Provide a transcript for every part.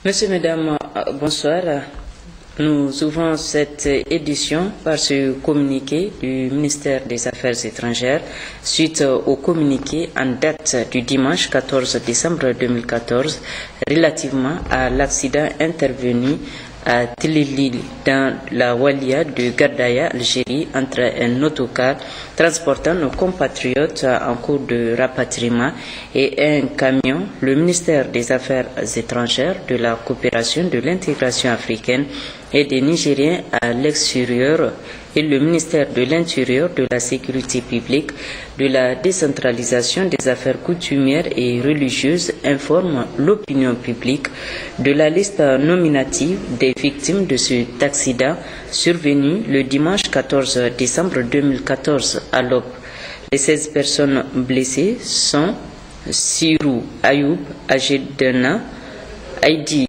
Monsieur, Mesdames, bonsoir. Nous ouvrons cette édition par ce communiqué du ministère des Affaires étrangères suite au communiqué en date du dimanche 14 décembre 2014 relativement à l'accident intervenu à Tilili dans la Walia de Gardaya, Algérie, entre un autocar transportant nos compatriotes en cours de rapatriement et un camion. Le ministère des Affaires étrangères, de la coopération, de l'intégration africaine et des Nigériens à l'extérieur et le ministère de l'Intérieur, de la Sécurité publique, de la décentralisation des affaires coutumières et religieuses informent l'opinion publique de la liste nominative des victimes de cet accident survenu le dimanche 14 décembre 2014 à l'aube. Les 16 personnes blessées sont Sirou Ayoub, âgé d'1 an, Aïdi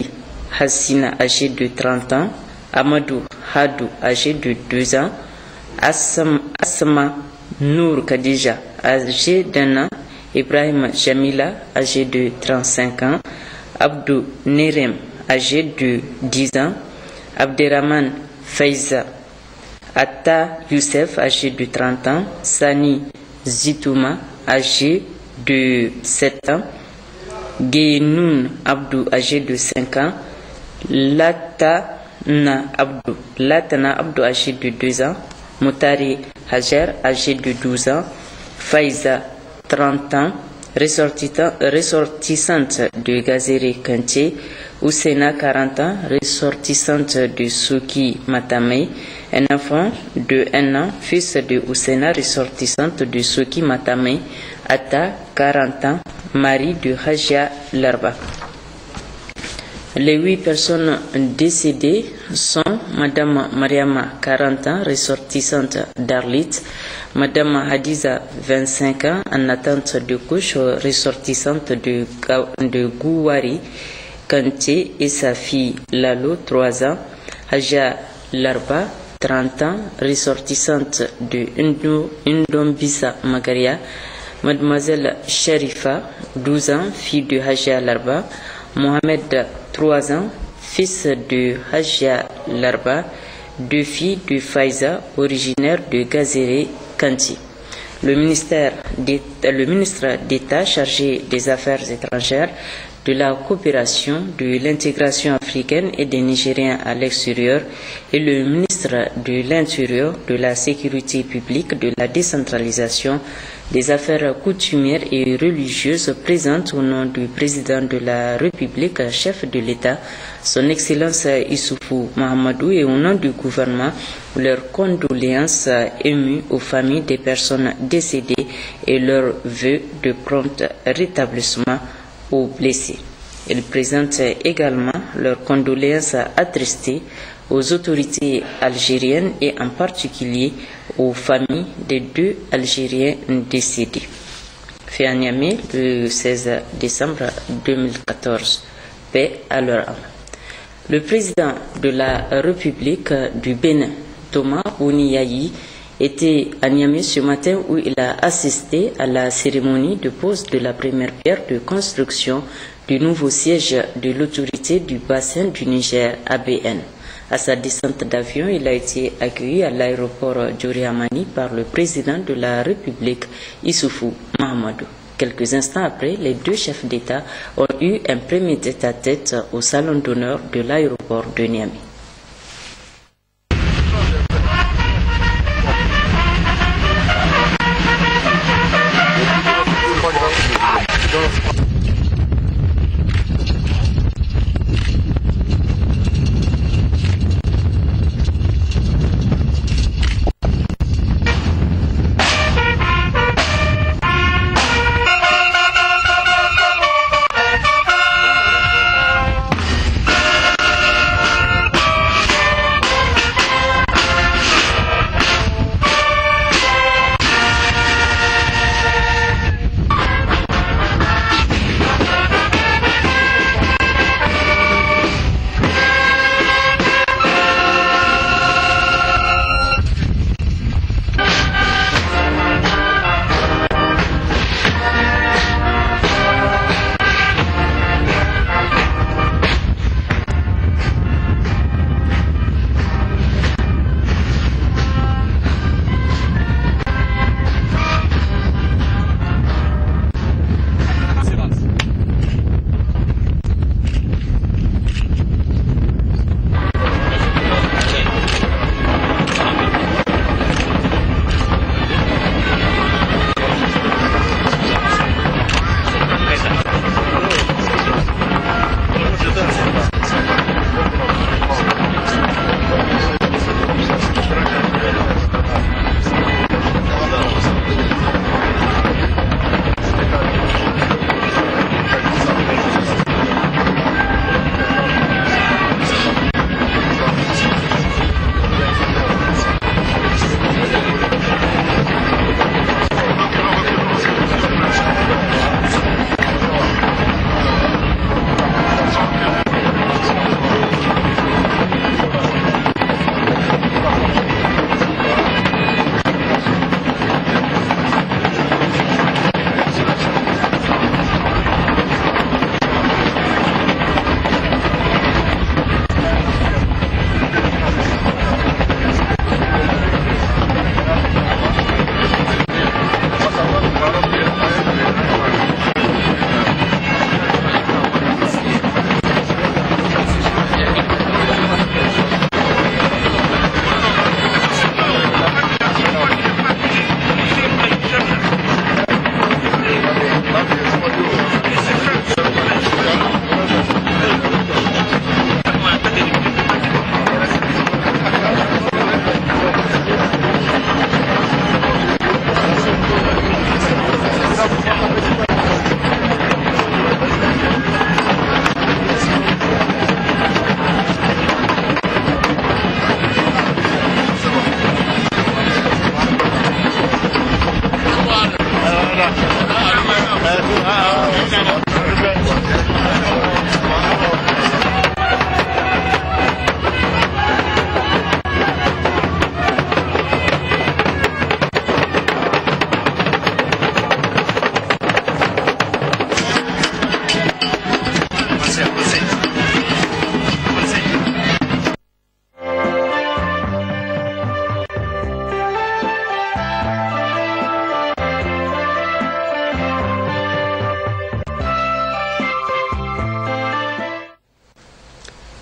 Hassina, âgé de 30 ans, Amadou Hadou, âgé de 2 ans, Asma Nour Khadija, âgé d'1 an, Ibrahim Jamila, âgé de 35 ans, Abdou Nerem, âgé de 10 ans, Abderrahman Faiza, Atta Youssef, âgé de 30 ans, Sani Zitouma, âgé de 7 ans, Guénoun Abdou, âgé de 5 ans, Latana Abdou, âgé de 2 ans, Moutari Hajer, âgé de 12 ans, Faiza, 30 ans, ressortissante de Gazéré Kanté, Oussena, 40 ans, ressortissante de Souki Matamei, un enfant de 1 an, fils de Oussena, ressortissante de Souki Matamei, Atta, 40 ans, mari de Hajia Larba. Les 8 personnes décédées sont Madame Mariama, 40 ans, ressortissante d'Arlit, Madame Hadiza, 25 ans, en attente de couche, ressortissante de Gouwari Kanté, et sa fille Lalo, 3 ans, Hajia Larba, 30 ans, ressortissante de Ndombisa Magaria, Mademoiselle Sharifa, 12 ans, fille de Hajia Larba, Mohamed, 3 ans, fils de Hajia Larba, 2 filles de Faiza, originaire de Gazéré Kanti. Le ministre d'État chargé des Affaires étrangères, de la coopération, de l'intégration africaine et des Nigériens à l'extérieur et le ministre de l'Intérieur, de la Sécurité publique, de la décentralisation des affaires coutumières et religieuses présentent au nom du président de la République, chef de l'État, son Excellence Issoufou Mahamadou, et au nom du gouvernement, leurs condoléances émues aux familles des personnes décédées et leurs vœux de prompt rétablissement aux blessés. Ils présentent également leurs condoléances attristées aux autorités algériennes et en particulier aux familles des 2 Algériens décédés. Fait à Niamey le 16 décembre 2014. Paix à leur âme. Le président de la République du Bénin, Thomas Ouniayi, était à Niamey ce matin où il a assisté à la cérémonie de pose de la première pierre de construction du nouveau siège de l'autorité du bassin du Niger, ABN. À sa descente d'avion, il a été accueilli à l'aéroport Djori Hamani par le président de la République, Issoufou Mahamadou. Quelques instants après, les 2 chefs d'État ont eu un premier tête-à-tête au salon d'honneur de l'aéroport de Niamey.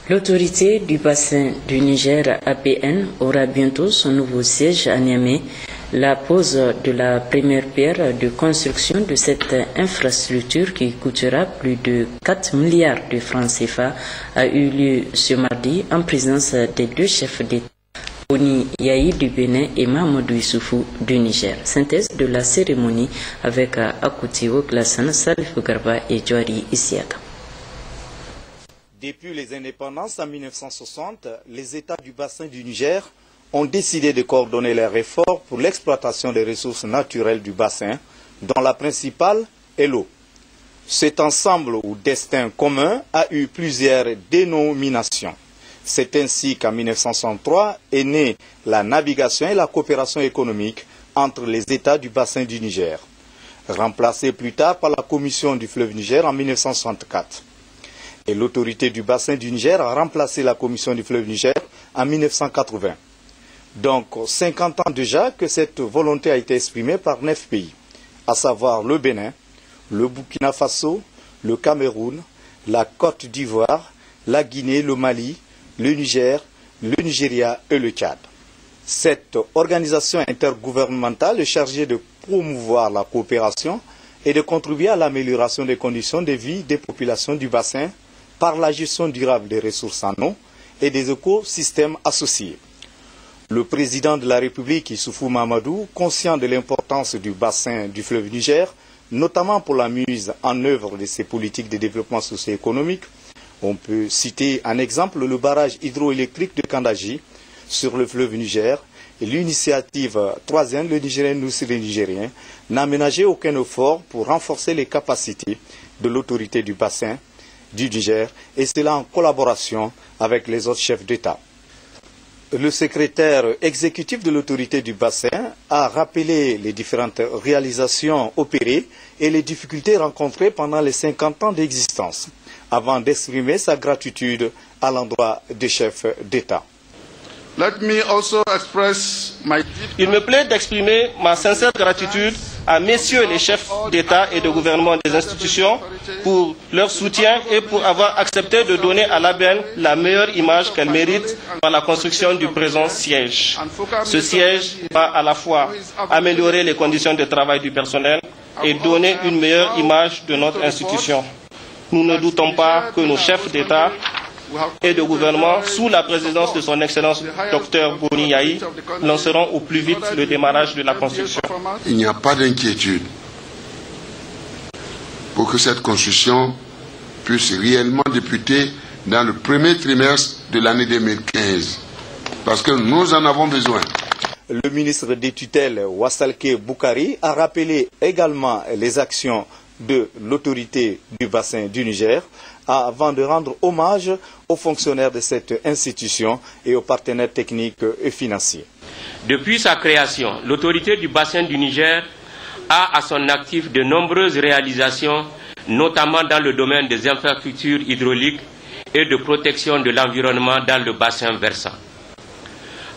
L'autorité du bassin du Niger, ABN, aura bientôt son nouveau siège à Niamey. La pose de la première pierre de construction de cette infrastructure qui coûtera plus de 4 milliards de francs CFA a eu lieu ce mardi en présence des deux chefs d'État, Boni Yayi du Bénin et Mahamadou Issoufou du Niger. Synthèse de la cérémonie avec Akouti Woklassan, Salif Garba et Djouari Isiaka. Depuis les indépendances en 1960, les États du bassin du Niger ont décidé de coordonner leurs efforts pour l'exploitation des ressources naturelles du bassin, dont la principale est l'eau. Cet ensemble ou destin commun a eu plusieurs dénominations. C'est ainsi qu'en 1963 est née la navigation et la coopération économique entre les États du bassin du Niger, remplacée plus tard par la Commission du fleuve Niger en 1964. Et l'autorité du bassin du Niger a remplacé la Commission du fleuve Niger en 1980. Donc 50 ans déjà que cette volonté a été exprimée par 9 pays, à savoir le Bénin, le Burkina Faso, le Cameroun, la Côte d'Ivoire, la Guinée, le Mali, le Niger, le Nigeria et le Tchad. Cette organisation intergouvernementale est chargée de promouvoir la coopération et de contribuer à l'amélioration des conditions de vie des populations du bassin par la gestion durable des ressources en eau et des écosystèmes associés. Le président de la République, Issoufou Mahamadou, conscient de l'importance du bassin du fleuve Niger, notamment pour la mise en œuvre de ses politiques de développement socio-économique, on peut citer en exemple le barrage hydroélectrique de Kandaji sur le fleuve Niger et l'initiative 3e, le Nigérien nous c'est les Nigériens, n'a ménagé aucun effort pour renforcer les capacités de l'autorité du bassin du Niger et cela en collaboration avec les autres chefs d'État. Le secrétaire exécutif de l'autorité du bassin a rappelé les différentes réalisations opérées et les difficultés rencontrées pendant les 50 ans d'existence, avant d'exprimer sa gratitude à l'endroit des chefs d'État. Il me plaît d'exprimer ma sincère gratitude à messieurs les chefs d'État et de gouvernement des institutions pour leur soutien et pour avoir accepté de donner à l'ABN la meilleure image qu'elle mérite par la construction du présent siège. Ce siège va à la fois améliorer les conditions de travail du personnel et donner une meilleure image de notre institution. Nous ne doutons pas que nos chefs d'État et de gouvernement, sous la présidence de son Excellence Dr Boni Yayi, lanceront au plus vite le démarrage de la construction. Il n'y a pas d'inquiétude pour que cette construction puisse réellement débuter dans le premier trimestre de l'année 2015, parce que nous en avons besoin. Le ministre des tutelles, Wassalke Boukari, a rappelé également les actions de l'autorité du bassin du Niger avant de rendre hommage aux fonctionnaires de cette institution et aux partenaires techniques et financiers. Depuis sa création, l'autorité du bassin du Niger a à son actif de nombreuses réalisations, notamment dans le domaine des infrastructures hydrauliques et de protection de l'environnement dans le bassin versant.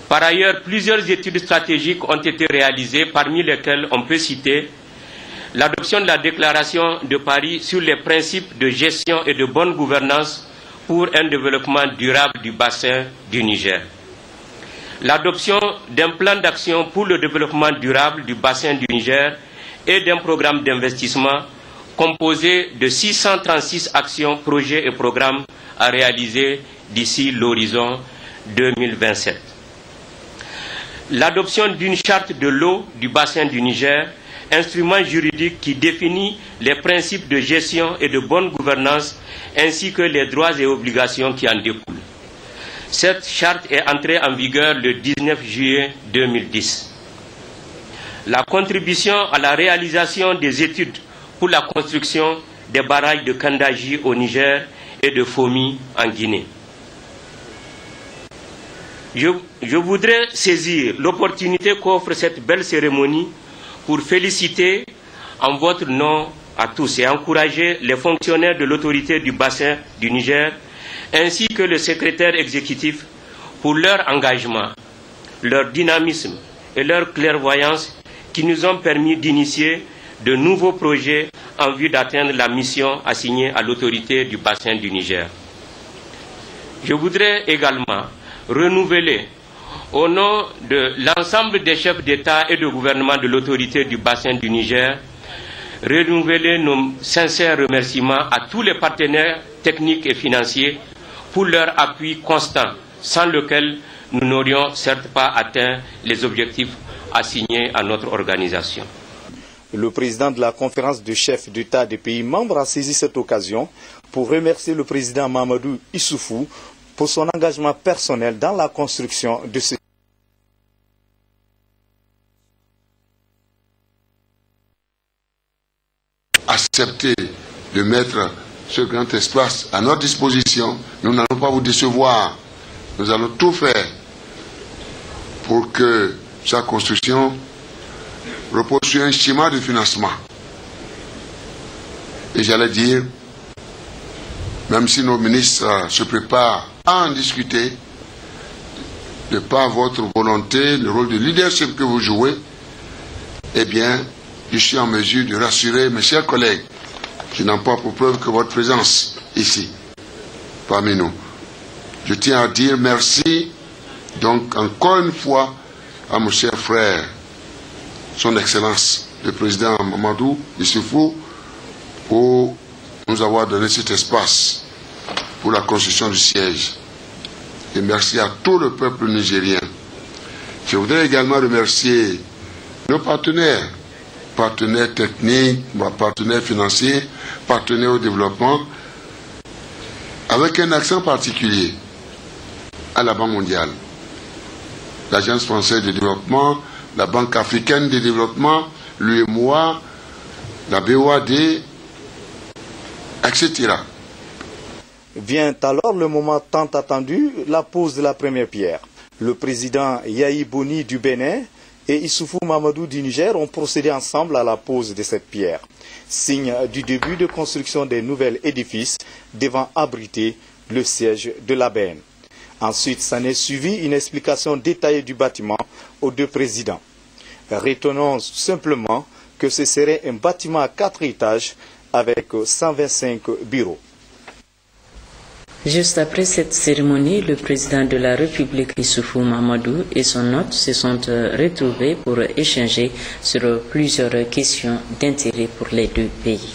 Par ailleurs, plusieurs études stratégiques ont été réalisées, parmi lesquelles on peut citer l'adoption de la déclaration de Paris sur les principes de gestion et de bonne gouvernance pour un développement durable du bassin du Niger. L'adoption d'un plan d'action pour le développement durable du bassin du Niger et d'un programme d'investissement composé de 636 actions, projets et programmes à réaliser d'ici l'horizon 2027. L'adoption d'une charte de l'eau du bassin du Niger, instrument juridique qui définit les principes de gestion et de bonne gouvernance ainsi que les droits et obligations qui en découlent. Cette charte est entrée en vigueur le 19 juillet 2010. La contribution à la réalisation des études pour la construction des barrages de Kandaji au Niger et de Fomi en Guinée. Je voudrais saisir l'opportunité qu'offre cette belle cérémonie pour féliciter en votre nom à tous et encourager les fonctionnaires de l'autorité du bassin du Niger ainsi que le secrétaire exécutif pour leur engagement, leur dynamisme et leur clairvoyance qui nous ont permis d'initier de nouveaux projets en vue d'atteindre la mission assignée à l'autorité du bassin du Niger. je voudrais également renouveler au nom de l'ensemble des chefs d'État et de gouvernement de l'autorité du bassin du Niger, renouveler nos sincères remerciements à tous les partenaires techniques et financiers pour leur appui constant, sans lequel nous n'aurions certes pas atteint les objectifs assignés à notre organisation. Le président de la conférence de chefs d'État des pays membres a saisi cette occasion pour remercier le président Mahamadou Issoufou pour son engagement personnel dans la construction de ce accepter de mettre ce grand espace à notre disposition. Nous n'allons pas vous décevoir. Nous allons tout faire pour que sa construction repose sur un schéma de financement. Et j'allais dire, même si nos ministres se préparent à en discuter, de par votre volonté, le rôle de leadership que vous jouez, eh bien, je suis en mesure de rassurer mes chers collègues. Je n'en pas pour preuve que votre présence ici, parmi nous. Je tiens à dire merci, donc, encore une fois, à mon cher frère, son Excellence, le président Mahamadou Issoufou, pour nous avoir donné cet espace pour la construction du siège. Et merci à tout le peuple nigérien. Je voudrais également remercier nos partenaires techniques, partenaires financiers, partenaires au développement, avec un accent particulier à la Banque mondiale, l'Agence française de développement, la Banque africaine de développement, l'UEMOA, la BOAD, etc. Vient alors le moment tant attendu, la pose de la première pierre. Le président Yahi Boni du Bénin et Issoufou Mahamadou du Niger ont procédé ensemble à la pose de cette pierre, signe du début de construction des nouveaux édifices devant abriter le siège de l'ABN. Ensuite, s'en est suivi une explication détaillée du bâtiment aux deux présidents. Retenons simplement que ce serait un bâtiment à 4 étages avec 125 bureaux. Juste après cette cérémonie, le président de la République Issoufou Mahamadou et son hôte se sont retrouvés pour échanger sur plusieurs questions d'intérêt pour les deux pays.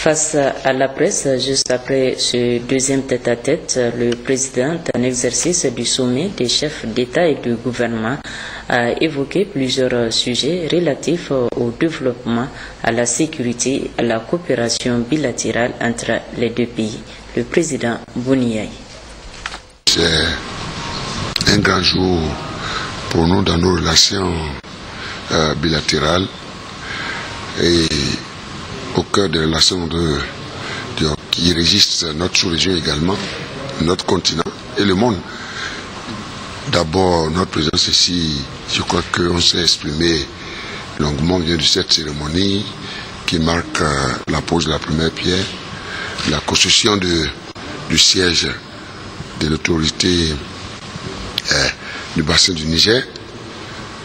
Face à la presse, juste après ce deuxième tête-à-tête, le président en exercice du sommet des chefs d'État et de gouvernement a évoqué plusieurs sujets relatifs au développement, à la sécurité et à la coopération bilatérale entre les deux pays. Le président Boni Yahi. C'est un grand jour pour nous dans nos relations bilatérales et au cœur des relations qui régissent notre sous-région également, notre continent et le monde. D'abord, notre présence ici, je crois qu'on s'est exprimé longuement vient de cette cérémonie qui marque la pose de la première pierre, la construction du siège de l'autorité du bassin du Niger.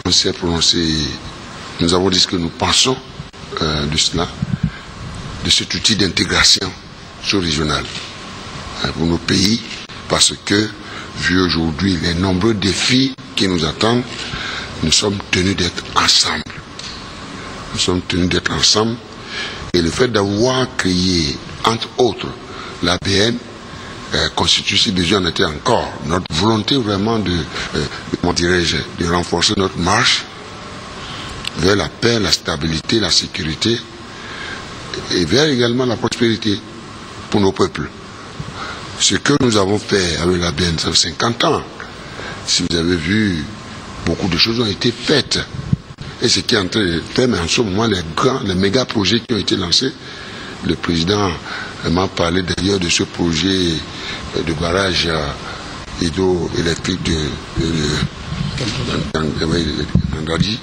On s'est prononcé, nous avons dit ce que nous pensons de cela, de cet outil d'intégration sous-régionale pour nos pays, parce que, vu aujourd'hui les nombreux défis qui nous attendent, nous sommes tenus d'être ensemble. Nous sommes tenus d'être ensemble, et le fait d'avoir créé, entre autres, l'ABN, constitue, si besoin en était encore, notre volonté vraiment de renforcer notre marche vers la paix, la stabilité, la sécurité, et vers également la prospérité pour nos peuples. Ce que nous avons fait avec l'ABN, ça fait 50 ans. Si vous avez vu, beaucoup de choses ont été faites. Et ce qui est en train de faire, mais en ce moment, les méga projets qui ont été lancés, le président m'a parlé d'ailleurs de ce projet de barrage hydroélectrique d'Angadi,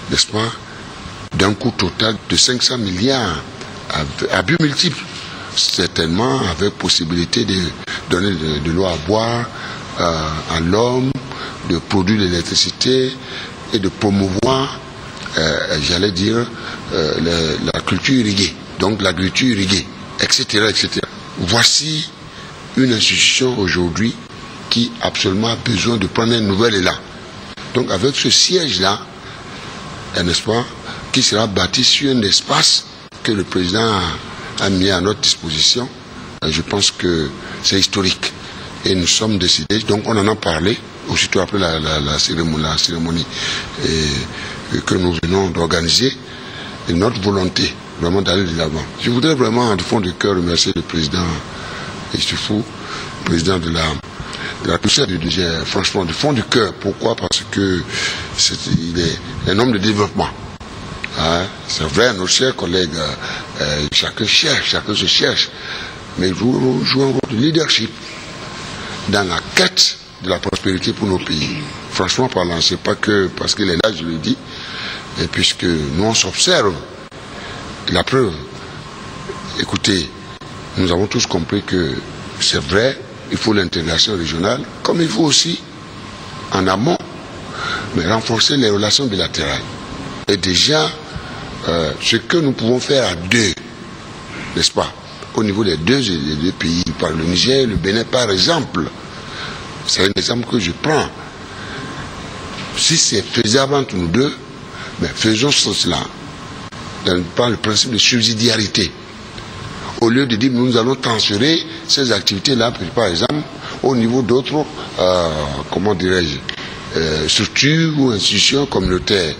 n'est-ce pas, d'un coût total de 500 milliards à but multiple, certainement avec possibilité de donner de l'eau à boire à l'homme de produire l'électricité et de promouvoir, j'allais dire, la culture irriguée, donc l'agriculture irriguée, etc., etc. Voici une institution aujourd'hui qui absolument a besoin de prendre un nouvel élan. Donc avec ce siège-là, n'est-ce pas, qui sera bâti sur un espace que le président a mis à notre disposition, je pense que c'est historique. Et nous sommes décidés, donc on en a parlé, aussitôt après la cérémonie que nous venons d'organiser, et notre volonté vraiment d'aller de l'avant. Je voudrais vraiment, du fond du cœur, remercier le président Issoufou, président de la Commission du Niger, franchement, du fond du cœur. Pourquoi? Parce que il est un homme de développement. Hein? C'est vrai, nos chers collègues, chacun se cherche, mais il joue un rôle de leadership dans la quête de la prospérité pour nos pays. Franchement parlant, c'est pas que parce qu'il est là, je le dis, et puisque nous on s'observe, la preuve, écoutez, nous avons tous compris que c'est vrai, il faut l'intégration régionale, comme il faut aussi, en amont, mais renforcer les relations bilatérales. Et déjà, ce que nous pouvons faire à deux, n'est-ce pas, au niveau des deux pays, par le Niger et le Bénin, par exemple, c'est un exemple que je prends. Si c'est faisable entre nous deux, mais faisons cela par le principe de subsidiarité. Au lieu de dire nous allons transférer ces activités-là, par exemple, au niveau d'autres, comment dirais-je, structures ou institutions communautaires.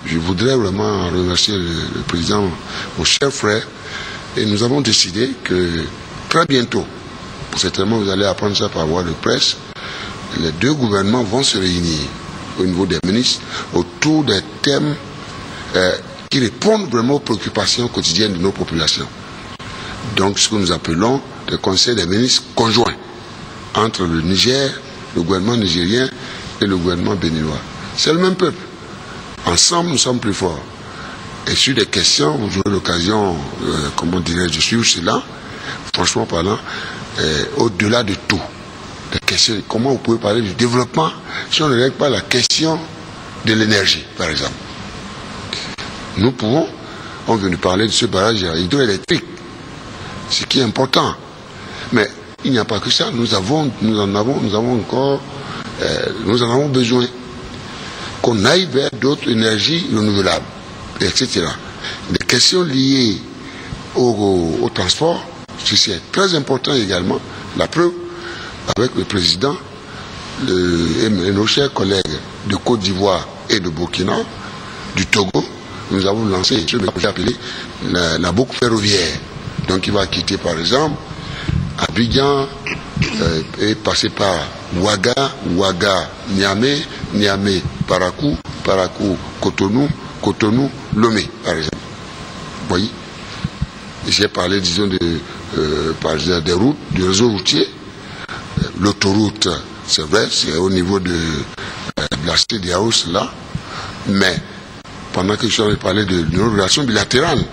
Je voudrais vraiment remercier le président, mon cher frère, et nous avons décidé que très bientôt, certainement vous allez apprendre ça par voie de presse, les deux gouvernements vont se réunir au niveau des ministres autour des thèmes qui répondent vraiment aux préoccupations quotidiennes de nos populations. Donc ce que nous appelons le Conseil des ministres conjoints entre le Niger, le gouvernement nigérien et le gouvernement béninois. C'est le même peuple. Ensemble, nous sommes plus forts. Et sur des questions, vous aurez l'occasion, comment dirais-je, de suivre cela, franchement parlant, au-delà de tout. Des questions, comment vous pouvez parler du développement si on ne règle pas la question de l'énergie, par exemple. Nous pouvons, on vient de parler de ce barrage hydroélectrique, ce qui est important. Mais il n'y a pas que ça, nous en avons besoin. Qu'on aille vers d'autres énergies renouvelables, etc. Les questions liées au transport, c'est très important également. La preuve, avec le président et nos chers collègues de Côte d'Ivoire et de Burkina, du Togo, nous avons lancé ce que j'ai appelé la boucle ferroviaire. Donc il va quitter par exemple Abidjan et passer par Ouaga, Niamey, Parakou, Cotonou, Lomé, par exemple. Vous voyez? J'ai parlé, disons, des routes, du réseau routier. L'autoroute, c'est vrai, c'est au niveau de la CEDEAO, là. Mais, pendant que je suis en train de parler de nos relations bilatérales,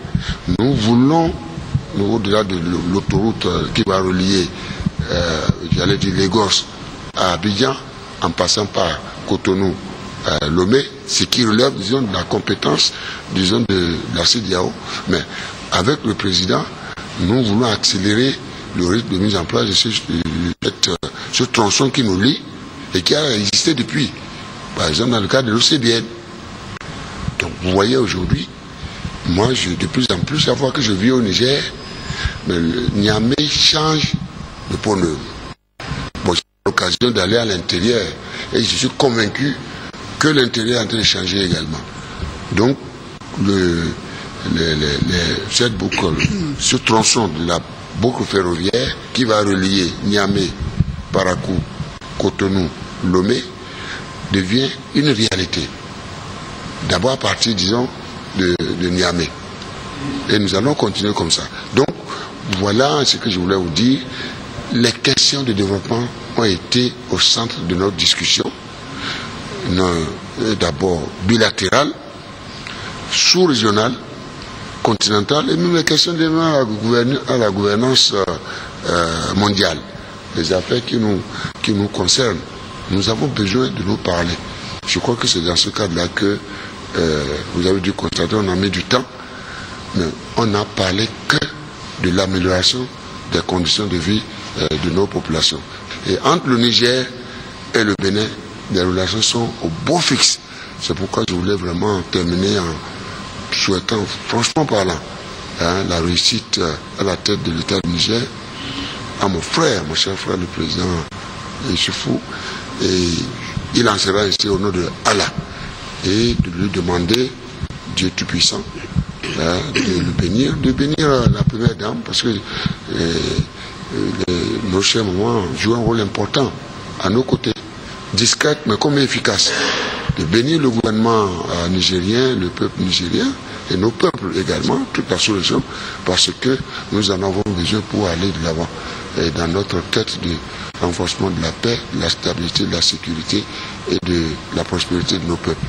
nous voulons, au-delà de l'autoroute qui va relier, j'allais dire Lagos à Abidjan, en passant par Cotonou, Lomé, ce qui relève, disons, de la compétence, disons, de la CEDEAO. Mais avec le président, nous voulons accélérer le rythme de mise en place de ce tronçon qui nous lie et qui a existé depuis. Par exemple, dans le cadre de l'OCBN. Donc, vous voyez aujourd'hui, moi, de plus en plus, à voir que je vis au Niger, mais Niamey change de peau neuve. Bon, j'ai l'occasion d'aller à l'intérieur et je suis convaincu que l'intérieur est en train de changer également. Donc, cette boucle, ce tronçon de la boucle ferroviaire qui va relier Niamey, Parakou, Cotonou, Lomé, devient une réalité. D'abord à partir, disons, de Niamey. Et nous allons continuer comme ça. Donc, voilà ce que je voulais vous dire. Les questions de développement ont été au centre de notre discussion. D'abord bilatérale, sous-régionale, continentale, et même les questions à la gouvernance mondiale. les affaires qui nous concernent. Nous avons besoin de nous parler. Je crois que c'est dans ce cadre-là que vous avez dû constater, on a mis du temps, mais on n'a parlé que de l'amélioration des conditions de vie de nos populations. Et entre le Niger et le Bénin, les relations sont au beau fixe. C'est pourquoi je voulais vraiment terminer en souhaitant, franchement parlant, la réussite à la tête de l'État du Niger, à mon frère, mon cher frère, le président Issoufou, et il en sera ici au nom de Allah, et de lui demander, Dieu Tout-Puissant, de le bénir, la première dame, parce que nos chers mamans jouent un rôle important à nos côtés, discrète mais comme efficace, de bénir le gouvernement nigérien, le peuple nigérien, et nos peuples également, toute la sous-région, parce que nous en avons besoin pour aller de l'avant, et dans notre quête de renforcement de la paix, de la stabilité, de la sécurité et de la prospérité de nos peuples.